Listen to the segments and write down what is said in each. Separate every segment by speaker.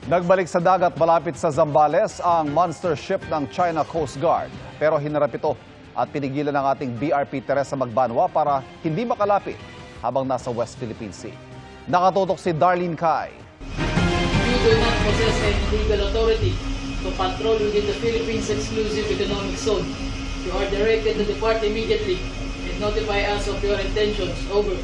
Speaker 1: Nagbalik sa dagat malapit sa Zambales ang monster ship ng China Coast Guard. Pero hinarap ito at pinigilan ng ating BRP Teresa Magbanwa para hindi makalapit habang nasa West Philippine Sea. Nakatutok si Darlene Kai.
Speaker 2: You do not possess any legal authority to patrol within the Philippines Exclusive Economic Zone. You are directed to depart immediately and notify us of your intentions. Over.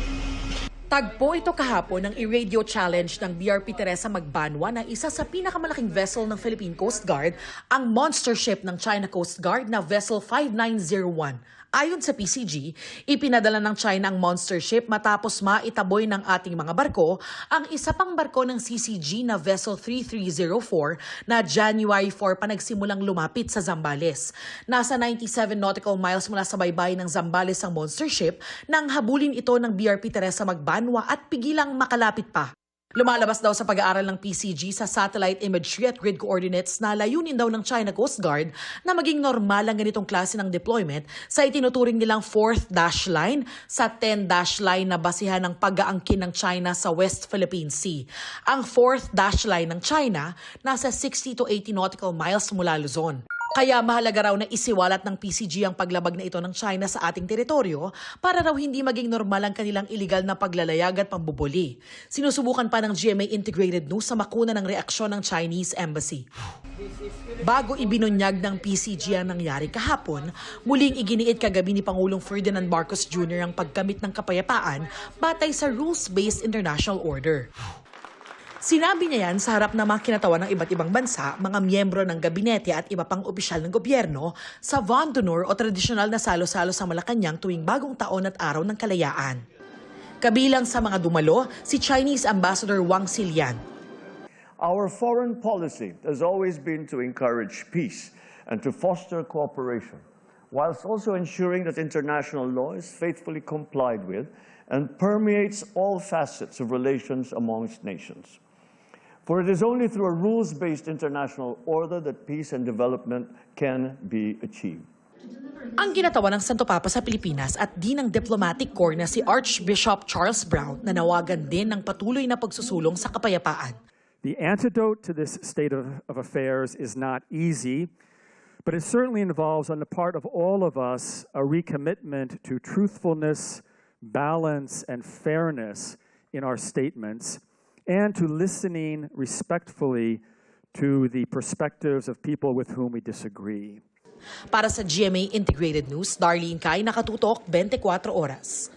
Speaker 3: Tagpo ito kahapon ng i-radio challenge ng BRP Teresa Magbanwa na isa sa pinakamalaking vessel ng Philippine Coast Guard, ang monster ship ng China Coast Guard na Vessel 5901. Ayon sa PCG, ipinadala ng China ang monster ship matapos maitaboy ng ating mga barko ang isa pang barko ng CCG na Vessel 3304 na January 4 pa nagsimulang lumapit sa Zambales. Nasa 97 nautical miles mula sa baybay ng Zambales ang monster ship nang habulin ito ng BRP Teresa Magbanwa at pigilang makalapit pa. Lumalabas daw sa pag-aaral ng PCG sa satellite imagery at grid coordinates na layunin daw ng China Coast Guard na maging normal ang ganitong klase ng deployment sa itinuturing nilang 4th dash line sa 10 dash line na basihan ng pag-aangkin ng China sa West Philippine Sea. Ang 4th dash line ng China nasa 60 to 80 nautical miles mula Luzon. Kaya mahalaga raw na isiwalat ng PCG ang paglabag na ito ng China sa ating teritoryo para raw hindi maging normal ang kanilang iligal na paglalayag at pambubuli. Sinusubukan pa ng GMA Integrated News sa makuna ng reaksyon ng Chinese Embassy. Bago ibinunyag ng PCG ang nangyari kahapon, muling iginiit kagabi ni Pangulong Ferdinand Marcos Jr. ang pagkamit ng kapayapaan batay sa rules-based international order. Sinabi niya yan sa harap ng mga kinatawan ng iba't ibang bansa, mga miyembro ng gabinete at iba pang opisyal ng gobyerno sa Von d'Honneur o tradisyonal na salo-salo sa Malacanang tuwing Bagong Taon at Araw ng Kalayaan. Kabilang sa mga dumalo, si Chinese Ambassador Wang Xilian.
Speaker 4: Our foreign policy has always been to encourage peace and to foster cooperation, whilst also ensuring that international law is faithfully complied with and permeates all facets of relations amongst nations. For it is only through a rules-based international order that peace and development can be achieved.
Speaker 3: Ang ginatawa ng Santo Papa sa Pilipinas at di ng diplomatic corps na si Archbishop Charles Brown na nawagan din ng patuloy na pagsusulong sa kapayapaan.
Speaker 5: The antidote to this state of affairs is not easy, but it certainly involves on the part of all of us a recommitment to truthfulness, balance, and fairness in our statements, and to listening respectfully to the perspectives of people with whom we disagree.
Speaker 3: Para sa GMA Integrated News, Darlene Kai, nakatutok 24 oras.